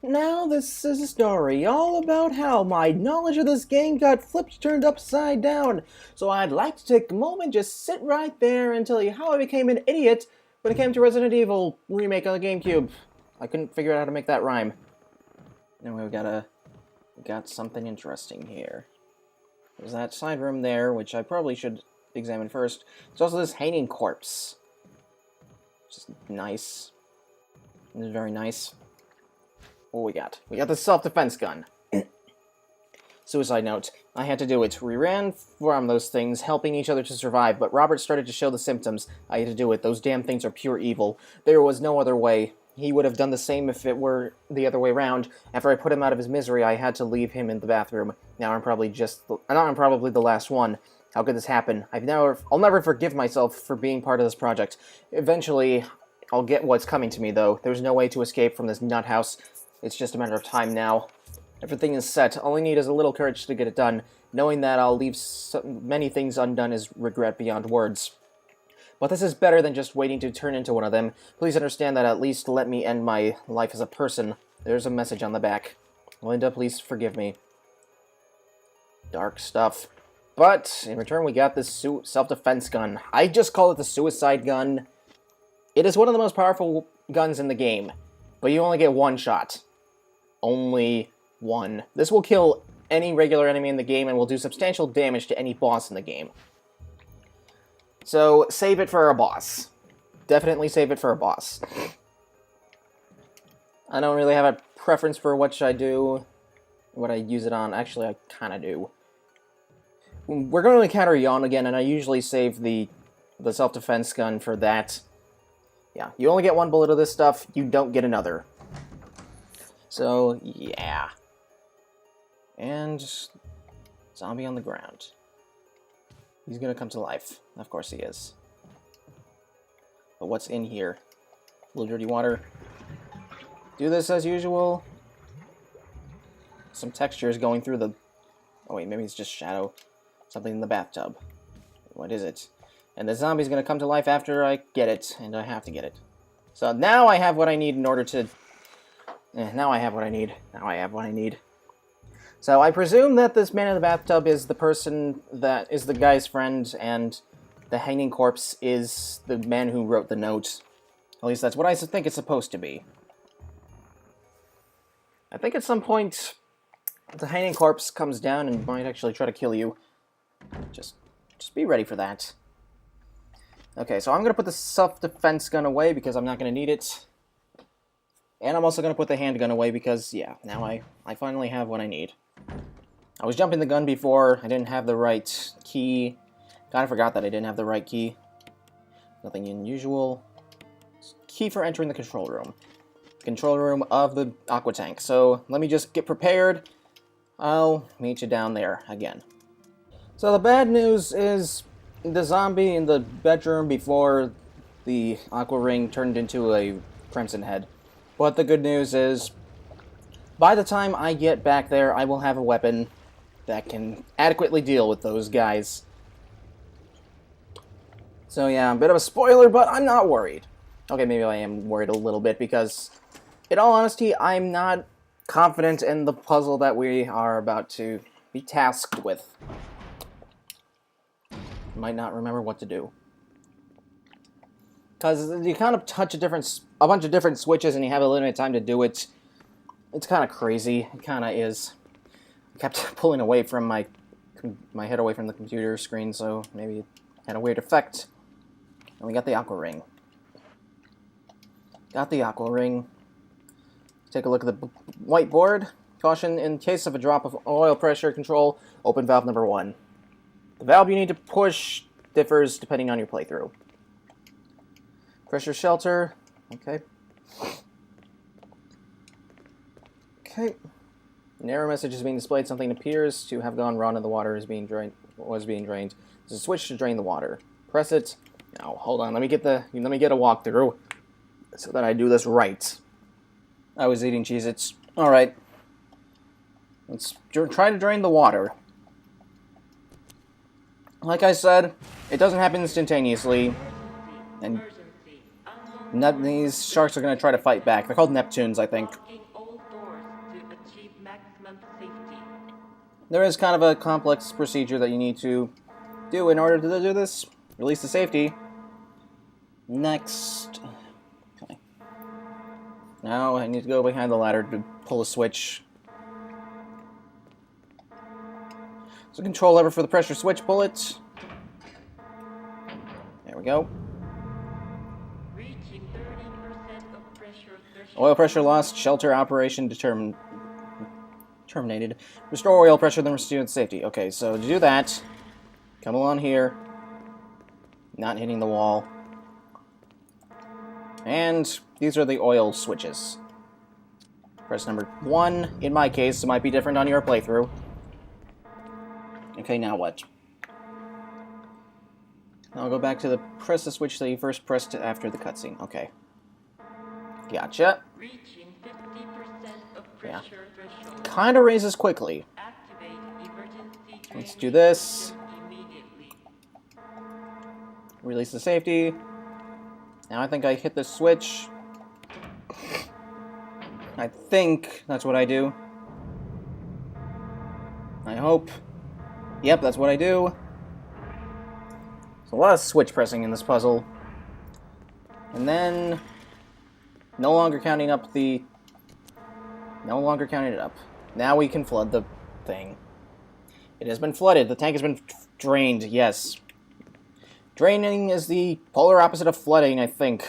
Now, this is a story all about how my knowledge of this game got turned upside down. So I'd like to take a moment, just sit right there and tell you how I became an idiot when it came to Resident Evil remake on the GameCube. I couldn't figure out how to make that rhyme. Anyway, we got something interesting here. There's that side room there, which I probably should examine first. There's also this hanging corpse. Just nice. This is very nice. What we got? We got the self-defense gun. Suicide note. I had to do it. We ran from those things, helping each other to survive, but Robert started to show the symptoms. I had to do it. Those damn things are pure evil. There was no other way. He would have done the same if it were the other way around. After I put him out of his misery, I had to leave him in the bathroom. Now I'm probably the last one. How could this happen? I'll never forgive myself for being part of this project. Eventually, I'll get what's coming to me, though. There's no way to escape from this nut house. It's just a matter of time now. Everything is set. All I need is a little courage to get it done. Knowing that I'll leave many things undone is regret beyond words. But this is better than just waiting to turn into one of them. Please understand that at least let me end my life as a person. There's a message on the back. Linda, please forgive me. Dark stuff. But, in return, we got this self-defense gun. I just call it the suicide gun. It is one of the most powerful guns in the game. But you only get one shot. Only one. This will kill any regular enemy in the game and will do substantial damage to any boss in the game. So, save it for a boss. Definitely save it for a boss. I don't really have a preference for what I do, what I use it on. Actually, I kind of do. We're going to encounter Yon again, and I usually save the self-defense gun for that. Yeah, you only get one bullet of this stuff, you don't get another. So, yeah. And zombie on the ground. He's gonna come to life. Of course he is. But what's in here? A little dirty water. Do this as usual. Some textures going through the... Oh wait, maybe it's just shadow. Something in the bathtub. What is it? And the zombie's gonna come to life after I get it, and I have to get it. So now I have what I need in order to... now I have what I need. Now I have what I need. So I presume that this man in the bathtub is the person that is the guy's friend, and the hanging corpse is the man who wrote the note. At least that's what I think it's supposed to be. I think at some point the hanging corpse comes down and might actually try to kill you. Just be ready for that. Okay, so I'm going to put the self-defense gun away because I'm not going to need it. And I'm also going to put the handgun away because, yeah, now I finally have what I need. I was jumping the gun before, I didn't have the right key. Kinda forgot that I didn't have the right key. Nothing unusual. Key for entering the control room. Control room of the aqua tank. So, let me just get prepared. I'll meet you down there again. So the bad news is the zombie in the bedroom before the aqua ring turned into a crimson head. But the good news is, by the time I get back there, I will have a weapon that can adequately deal with those guys. So yeah, a bit of a spoiler, but I'm not worried. Okay, maybe I am worried a little bit, because, in all honesty, I'm not confident in the puzzle that we are about to be tasked with. Might not remember what to do. Because you kind of touch a bunch of different switches and you have a limited time to do it. It's kind of crazy. It kind of is. I kept pulling away from my head away from the computer screen, so maybe it had a weird effect. And we got the aqua ring. Got the aqua ring. Take a look at the whiteboard. Caution, in case of a drop of oil pressure control, open valve number 1. The valve you need to push differs depending on your playthrough. Pressure shelter. Okay. Okay. An error message is being displayed. Something appears to have gone wrong and the water is being drained. There's a switch to drain the water. Press it. Now, hold on. Let me get a walkthrough so that I do this right. I was eating Cheez-Its. All right. Let's try to drain the water. Like I said, it doesn't happen instantaneously, and these sharks are going to try to fight back. They're called Neptunes, I think. There is kind of a complex procedure that you need to do in order to do this. Release the safety. Next. Okay. Now I need to go behind the ladder to pull a switch. So control lever for the pressure switch, pull it. There we go. Reaching 30% of pressure threshold. Oil pressure lost, shelter operation terminated. Restore oil pressure, then restore safety. Okay, so to do that, come along here. Not hitting the wall. And these are the oil switches. Press number 1. In my case, it might be different on your playthrough. Okay, now what? I'll go back to the press the switch that you first pressed after the cutscene. Okay. Gotcha. Reaching 50% of pressure threshold. Kind of raises quickly. Activate emergency Let's do this. immediately. Release the safety. Now I think I hit the switch. I think that's what I do. I hope. Yep, that's what I do. There's a lot of switch pressing in this puzzle. And then... No longer counting it up. Now we can flood the thing. It has been flooded. The tank has been drained, yes. Draining is the polar opposite of flooding, I think.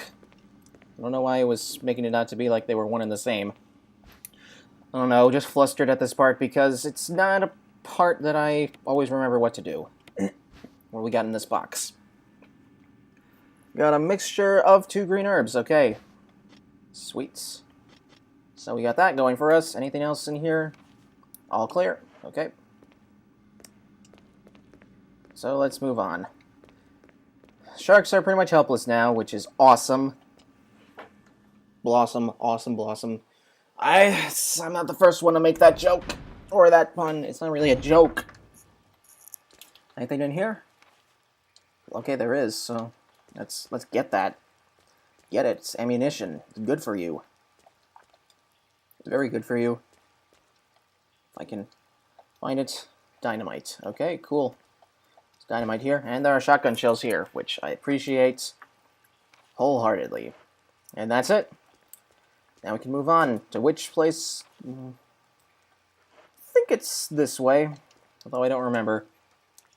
I don't know why I was making it out to be like they were one and the same. I don't know, just flustered at this part because it's not a part that I always remember what to do. What do we got in this box? Got a mixture of 2 green herbs, okay. Sweets. So we got that going for us. Anything else in here? All clear. Okay. So let's move on. Sharks are pretty much helpless now, which is awesome. Blossom, awesome blossom. I'm not the first one to make that joke or that pun. It's not really a joke. Anything in here? Okay, there is. So let's get that. Get it. It's ammunition. It's good for you. It's very good for you. If I can find it. Dynamite. Okay, cool. There's dynamite here. And there are shotgun shells here, which I appreciate wholeheartedly. And that's it. Now we can move on to which place... I think it's this way. Although I don't remember.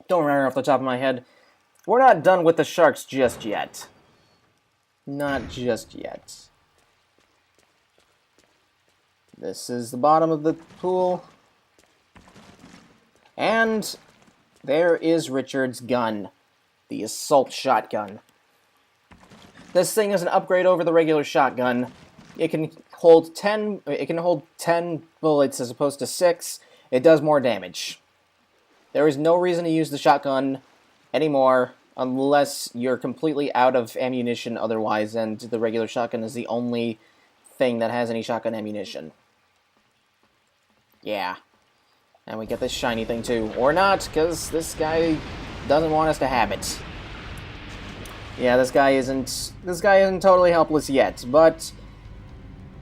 Don't remember off the top of my head. We're not done with the sharks just yet. Not just yet. This is the bottom of the pool. And there is Richard's gun. The assault shotgun. This thing is an upgrade over the regular shotgun. It can hold 10 bullets as opposed to 6. It does more damage. There is no reason to use the shotgun anymore unless you're completely out of ammunition otherwise, and the regular shotgun is the only thing that has any shotgun ammunition. Yeah. And we get this shiny thing too. Or not, because this guy doesn't want us to have it. Yeah, this guy isn't totally helpless yet, but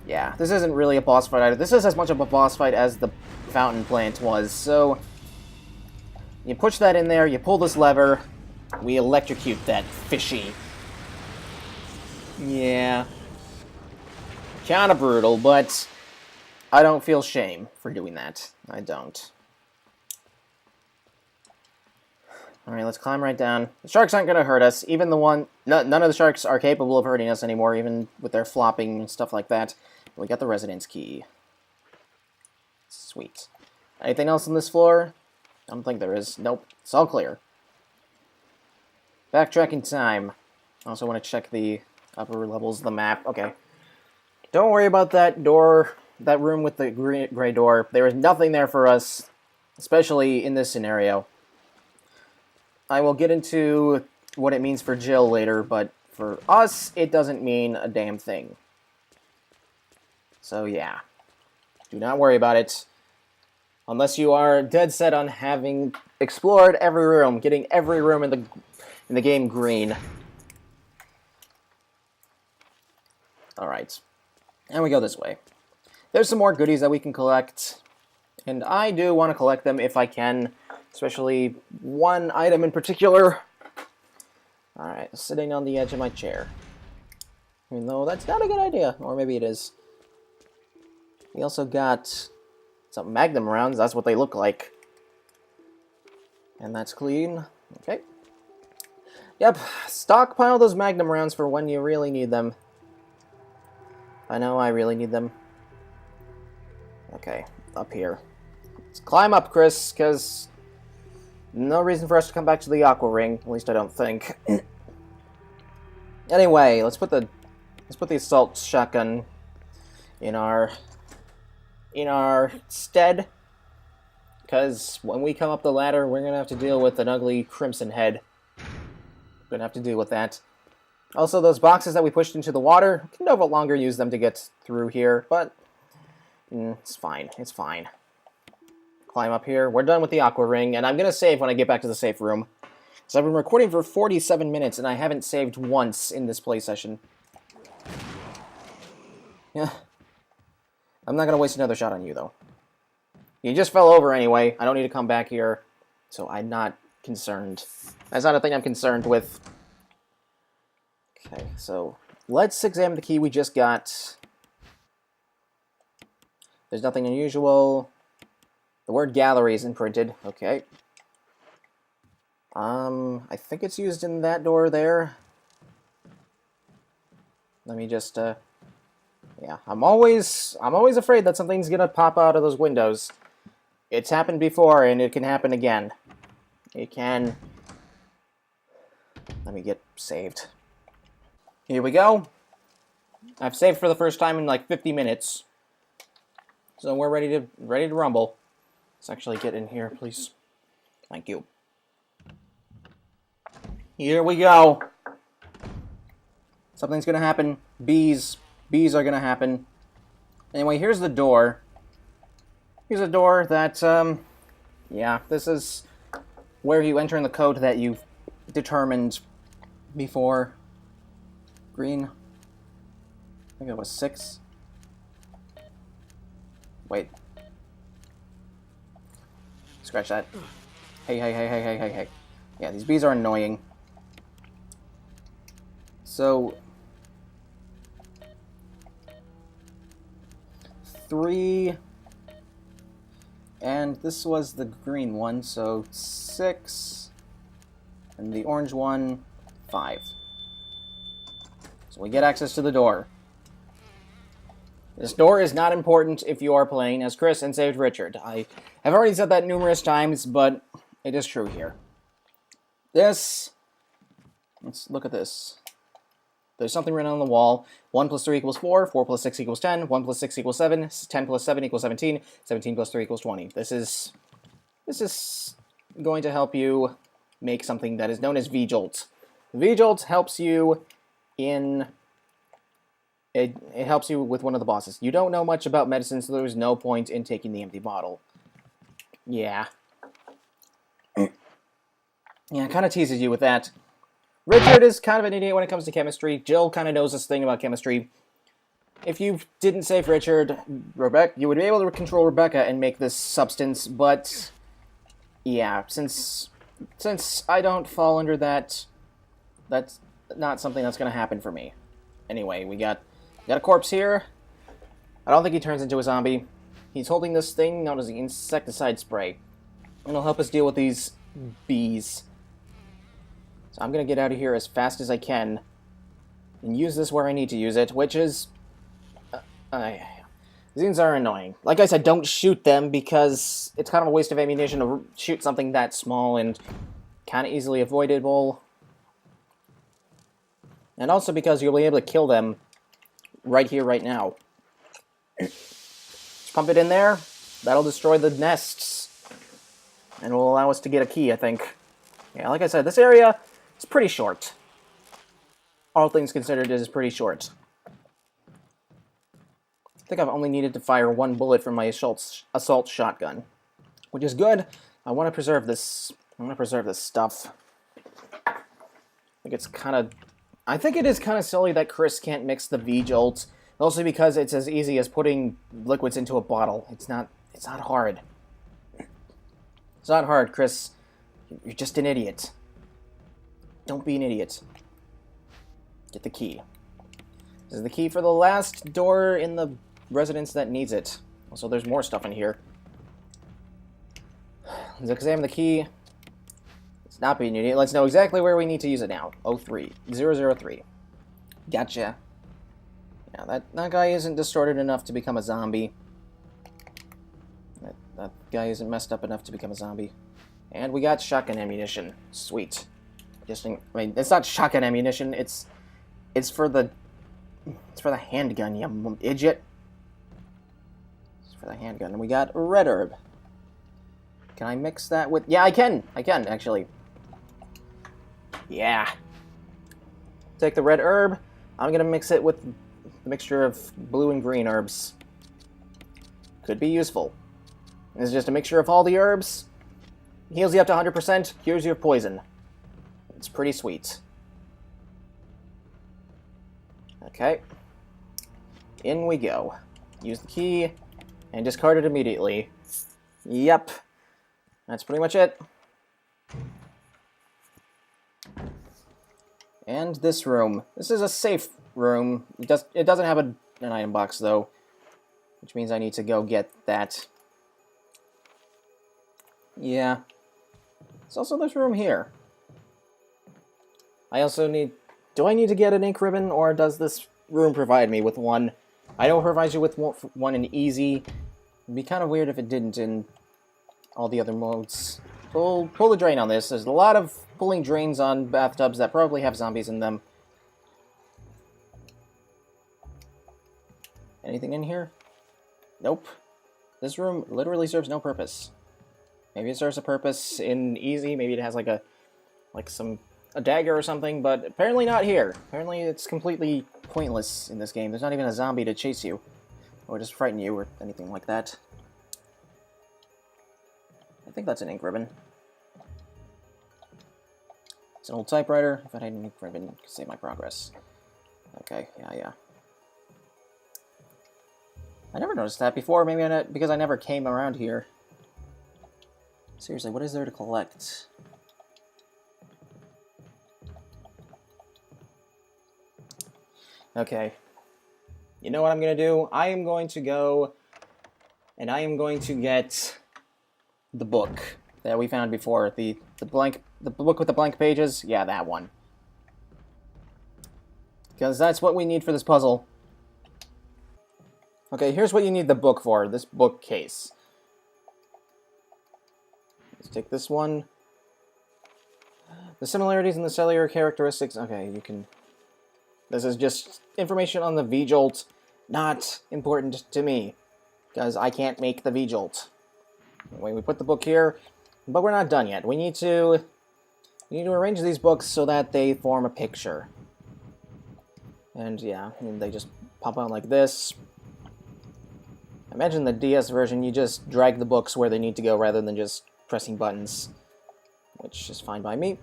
yeah, this isn't really a boss fight either. This is as much of a boss fight as the fountain plant was, so you push that in there, you pull this lever, we electrocute that fishy. Yeah. Kinda brutal, but I don't feel shame for doing that. I don't. Alright, let's climb right down. The sharks aren't gonna hurt us. Even the one... none of the sharks are capable of hurting us anymore, even with their flopping and stuff like that. We got the residence key. Sweet. Anything else on this floor? I don't think there is. Nope. It's all clear. Backtracking time. I also want to check the upper levels of the map. Okay. Don't worry about that door, that room with the gray door. There is nothing there for us, especially in this scenario. I will get into what it means for Jill later, but for us, it doesn't mean a damn thing. So yeah. Do not worry about it. Unless you are dead set on having explored every room, getting every room in the game green. Alright. And we go this way. There's some more goodies that we can collect. And I do want to collect them if I can, especially one item in particular. Alright, sitting on the edge of my chair. Even though that's not a good idea, or maybe it is. We also got some Magnum rounds, that's what they look like. And that's clean. Okay. Yep, stockpile those Magnum rounds for when you really need them. I know I really need them. Okay, up here. Let's climb up, Chris, because no reason for us to come back to the Aqua Ring. At least I don't think. Anyway, let's put the assault shotgun in our stead. Because when we come up the ladder, we're gonna have to deal with an ugly crimson head. We're gonna have to deal with that. Also, those boxes that we pushed into the water, we can no longer use them to get through here, but it's fine. It's fine. Climb up here. We're done with the Aqua Ring, and I'm gonna save when I get back to the safe room. So I've been recording for 47 minutes, and I haven't saved once in this play session. Yeah. I'm not gonna waste another shot on you, though. You just fell over anyway. I don't need to come back here, so I'm not concerned. That's not a thing I'm concerned with. Okay, so let's examine the key we just got. There's nothing unusual. The word gallery is imprinted. Okay. I think it's used in that door there. Let me just, yeah, I'm always afraid that something's gonna pop out of those windows. It's happened before, and it can happen again. It can. Let me get saved. Here we go. I've saved for the first time in like 50 minutes. So we're ready to rumble. Let's actually get in here, please. Thank you. Here we go. Something's gonna happen. Bees are gonna happen. Anyway, here's the door. Here's a door that, yeah, this is where you enter in the code that you've determined before. Green. I think it was 6. Wait. Scratch that. Hey. Yeah, these bees are annoying. So 3, and this was the green one, so 6, and the orange one, 5. So we get access to the door. This door is not important if you are playing as Chris and saved Richard. I have already said that numerous times, but it is true here. Let's look at this. There's something written on the wall. 1 plus 3 equals 4, 4 plus 6 equals 10, 1 plus 6 equals 7, 10 plus 7 equals 17, 17 plus 3 equals 20. This is going to help you make something that is known as V-Jolt. V-Jolt helps you in... It helps you with one of the bosses. You don't know much about medicine, so there's no point in taking the empty bottle. Yeah. Yeah, it kind of teases you with that. Richard is kind of an idiot when it comes to chemistry. Jill kind of knows this thing about chemistry. If you didn't save Richard, you would be able to control Rebecca and make this substance, but... yeah, since I don't fall under that, that's not something that's going to happen for me. Anyway, we got a corpse here. I don't think he turns into a zombie. He's holding this thing known as the insecticide spray. And it'll help us deal with these bees. So I'm going to get out of here as fast as I can. And use this where I need to use it, which is... Zines are annoying. Like I said, don't shoot them because it's kind of a waste of ammunition to shoot something that small and kind of easily avoidable. And also because you'll be able to kill them right here, right now. Just pump it in there. That'll destroy the nests. And will allow us to get a key, I think. Yeah, like I said, this area is pretty short. All things considered, it is pretty short. I think I've only needed to fire 1 bullet from my assault shotgun. Which is good. I want to preserve this. I want to preserve this stuff. I think it is kind of silly that Chris can't mix the V-Jolt. Mostly because it's as easy as putting liquids into a bottle. It's not hard. It's not hard, Chris. You're just an idiot. Don't be an idiot. Get the key. This is the key for the last door in the residence that needs it. Also, there's more stuff in here. Let's examine the key. Let's not be an idiot. Let's know exactly where we need to use it now. 03003. Gotcha. Yeah, that guy isn't distorted enough to become a zombie. That guy isn't messed up enough to become a zombie. And we got shotgun ammunition. Sweet. I mean, it's not shotgun ammunition. It's for the handgun, you idiot. It's for the handgun. And we got red herb. Can I mix that with... Yeah, I can, actually. Yeah. Take the red herb. I'm going to mix it with a mixture of blue and green herbs. Could be useful. This is just a mixture of all the herbs. Heals you up to 100%, cures you of poison. It's pretty sweet. Okay. In we go. Use the key, and discard it immediately. Yep. That's pretty much it. And this room. This is a safe room. It doesn't have an item box, though. Which means I need to go get that. Yeah. There's also this room here. I also need... Do I need to get an ink ribbon, or does this room provide me with one? I know it provides you with one in easy. It'd be kind of weird if it didn't in all the other modes. Pull the drain on this. There's a lot of pulling drains on bathtubs that probably have zombies in them. Anything in here? Nope. This room literally serves no purpose. Maybe it serves a purpose in easy. Maybe it has like a dagger or something, but apparently not here. Apparently it's completely pointless in this game. There's not even a zombie to chase you, or just frighten you, or anything like that. I think that's an ink ribbon. It's an old typewriter. If I had an ink ribbon, it could save my progress. Okay, yeah. I never noticed that before, maybe because I never came around here. Seriously, what is there to collect? Okay. You know what I'm going to do? I am going to go, and I am going to get the book that we found before. The book with the blank pages? Yeah, that one. Because that's what we need for this puzzle. Okay, here's what you need the book for. This bookcase. Let's take this one. The similarities in the cellular characteristics. Okay, you can... This is just information on the V-Jolt. Not important to me, because I can't make the V-Jolt. Anyway, we put the book here, but we're not done yet. We need to arrange these books so that they form a picture. And yeah, they just pop out like this. Imagine the DS version, you just drag the books where they need to go rather than just pressing buttons, which is fine by me.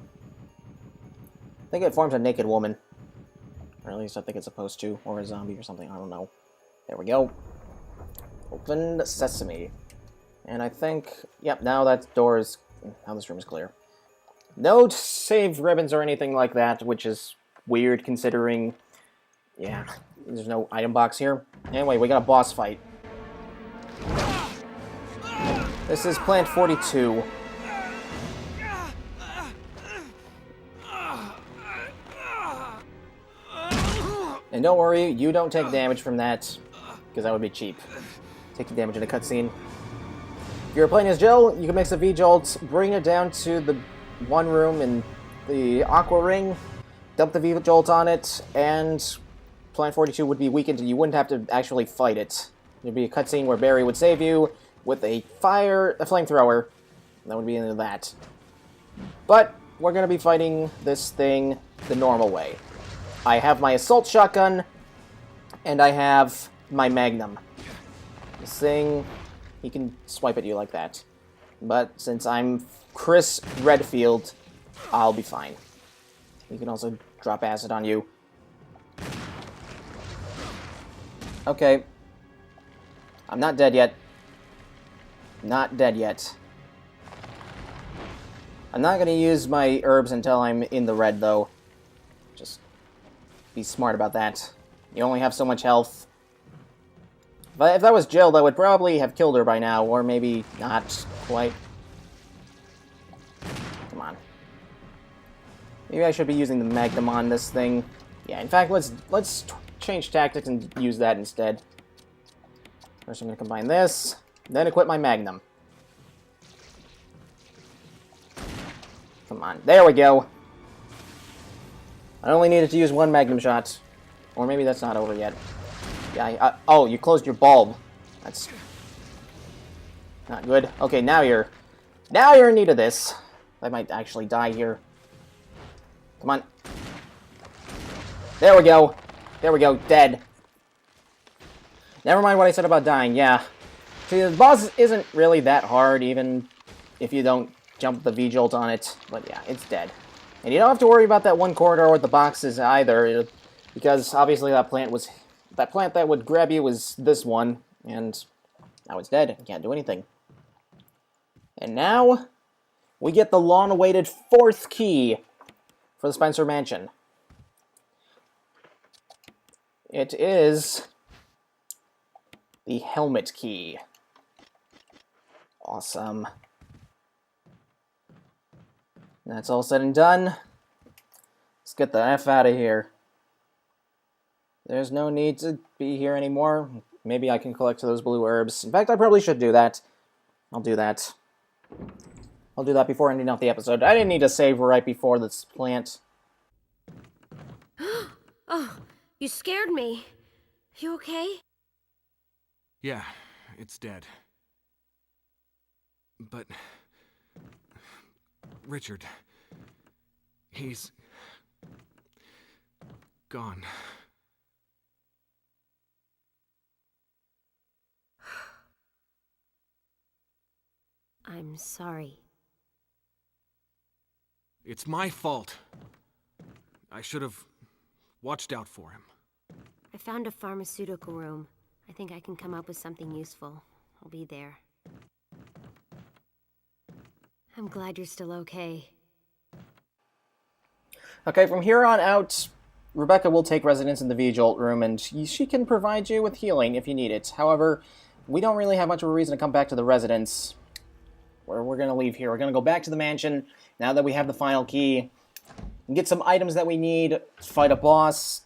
I think it forms a naked woman. Or at least I think it's supposed to, or a zombie or something, I don't know. There we go. Open sesame. And I think, yep, now that door is, now this room is clear. No save ribbons or anything like that, which is weird considering, yeah, there's no item box here. Anyway, we got a boss fight. This is Plant 42. And don't worry, you don't take damage from that, because that would be cheap. Taking damage in a cutscene. If you're playing as Jill, you can mix a V-Jolt, bring it down to the one room in the Aqua Ring, dump the V-Jolt on it, and Plant 42 would be weakened and you wouldn't have to actually fight it. There'd be a cutscene where Barry would save you with a flamethrower. That would be into that. But we're going to be fighting this thing the normal way. I have my assault shotgun, and I have my magnum. This thing, he can swipe at you like that. But since I'm Chris Redfield, I'll be fine. He can also drop acid on you. Okay. I'm not dead yet. Not dead yet. I'm not gonna use my herbs until I'm in the red, though. Just be smart about that. You only have so much health. But if that was Jill, that would probably have killed her by now, or maybe not quite. Come on. Maybe I should be using the Magnum on this thing. Yeah, in fact, let's change tactics and use that instead. First, I'm going to combine this, then equip my Magnum. Come on, there we go. I only needed to use one Magnum shot. Or maybe that's not over yet. Yeah, oh, you closed your bulb. That's not good. Okay, now you're in need of this. I might actually die here. Come on. There we go. There we go. Dead. Never mind what I said about dying. Yeah. See, the boss isn't really that hard, even if you don't jump the V-Jolt on it. But yeah, it's dead. And you don't have to worry about that one corridor with the boxes either, because obviously that plant that would grab you was this one, and now it's dead. You can't do anything. And now we get the long-awaited 4th key for the Spencer Mansion. It is the helmet key. Awesome. That's all said and done. Let's get the F out of here. There's no need to be here anymore. Maybe I can collect those blue herbs. In fact, I probably should do that. I'll do that. I'll do that before ending off the episode. I didn't need to save right before this plant. Oh, you scared me. You okay? Yeah, it's dead. But... Richard... he's... gone. I'm sorry. It's my fault. I should have watched out for him. I found a pharmaceutical room. I think I can come up with something useful. I'll be there. I'm glad you're still okay. Okay, from here on out, Rebecca will take residence in the V-Jolt room, and she can provide you with healing if you need it. However, we don't really have much of a reason to come back to the residence. We're going to leave here. We're going to go back to the mansion, now that we have the final key, and get some items that we need, fight a boss.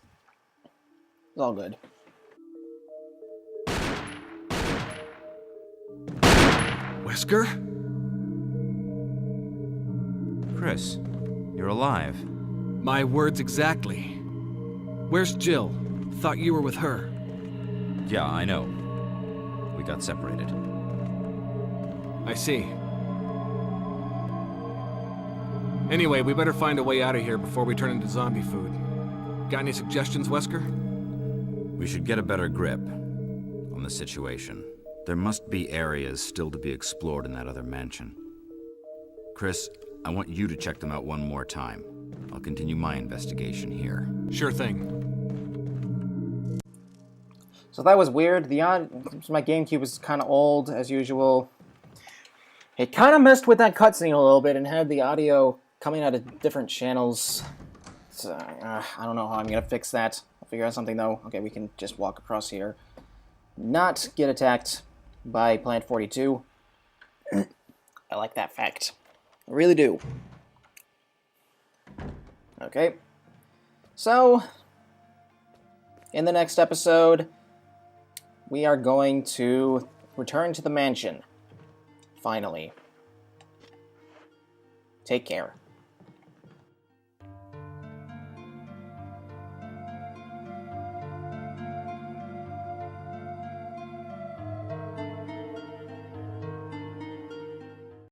It's all good. Wesker? Chris, you're alive. My words exactly. Where's Jill? Thought you were with her. Yeah, I know. We got separated. I see. Anyway, we better find a way out of here before we turn into zombie food. Got any suggestions, Wesker? We should get a better grip on the situation. There must be areas still to be explored in that other mansion. Chris, I want you to check them out one more time. I'll continue my investigation here. Sure thing. So that was weird. My GameCube was kind of old, as usual. It kind of messed with that cutscene a little bit and had the audio coming out of different channels. So, I don't know how I'm going to fix that. I'll figure out something, though. Okay, we can just walk across here. Not get attacked by Plant 42. I like that fact. I really do. Okay. So, in the next episode, we are going to return to the mansion. Finally. Take care.